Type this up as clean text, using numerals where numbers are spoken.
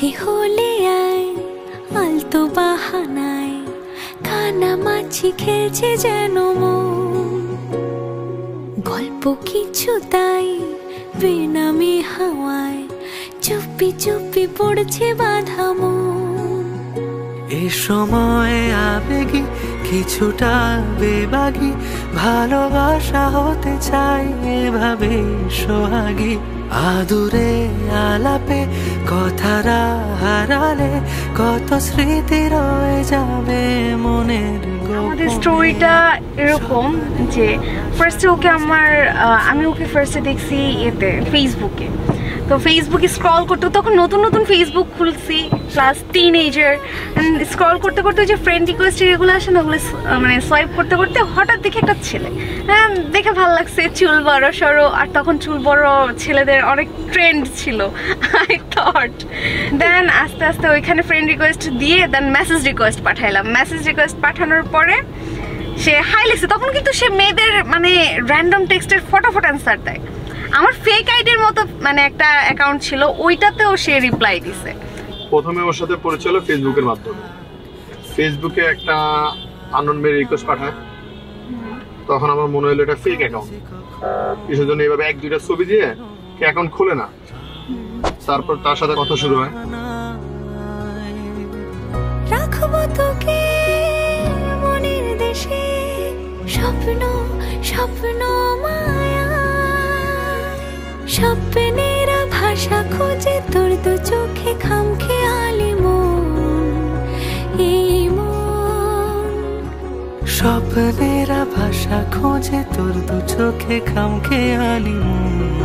ইচ্ছে হলে আয় আলতো বাহানায়, কানামাছি খেলছে যেন মন। গল্প কিছু তাই বেনামে হাওয়ায়, চুপি চুপি পড়ছে বাঁধা মন। এ সময় আবেগী কিছুটা বেবাগী, ভালোবাসা হতে চাই এভাবে সোহাগী। আদুরে আলাপে কথারা হারালে, কত স্মৃতি রয়ে যাবে মনের। আমাদের স্টোরিটা এরকম যে ফার্স্টে ওকে আমি ওকে ফার্স্টে দেখছি এতে ফেসবুকে। তো ফেসবুকে স্ক্রল করতে, তখন নতুন নতুন ফেসবুক খুলছি, প্লাস টিনেজার, স্ক্রল করতে করতে যে ফ্রেন্ড রিকোয়েস্ট এগুলো আসে না, ওগুলো মানে সোয়াইপ করতে করতে হঠাৎ দেখে একটা ছেলে, দেখে ভালো লাগছে, চুল বড় সড়ো, আর তখন চুল বড় ছেলেদের অনেক ট্রেন্ড ছিল। আই থট দেন আস্তে আস্তে ওইখানে ফ্রেন্ড রিকোয়েস্ট দিয়ে দেন মেসেজ রিকোয়েস্ট পাঠাইলাম। মেসেজ রিকোয়েস্ট পাঠানোর পরে সে হাই লিখছে, তখন কিন্তু সে মেয়েদের মানে র্যান্ডম টেক্সটের ফটাফট অ্যান্সার দেয়। আমার ফেক আইডির মতো মানে একটা অ্যাকাউন্ট ছিল, ওইটাতেও সে রিপ্লাই দিছে। প্রথমে ওর সাথে পরিচয় হলো ফেসবুকের মাধ্যমে। ফেসবুকে একটা আননোন মেয়ে রিকোয়েস্ট পাঠায়, তখন আমার মনে হলো এটা ফেক অ্যাকাউন্ট। কিসের জন্য এইভাবে এক দুইটা ছবি দিয়ে কে অ্যাকাউন্ট খোলে না। তারপর তার সাথে কথা শুরু হয়। রাখবো তোকে মনের দেশে, স্বপ্ন স্বপ্ন মায়া, স্বপ্নেরা ভাষা খোঁজে তোর দু চোখে খামখেয়ালি মন। এই মন স্বপ্নেরা ভাষা খোঁজে তোর দু চোখে খামখেয়ালি মন।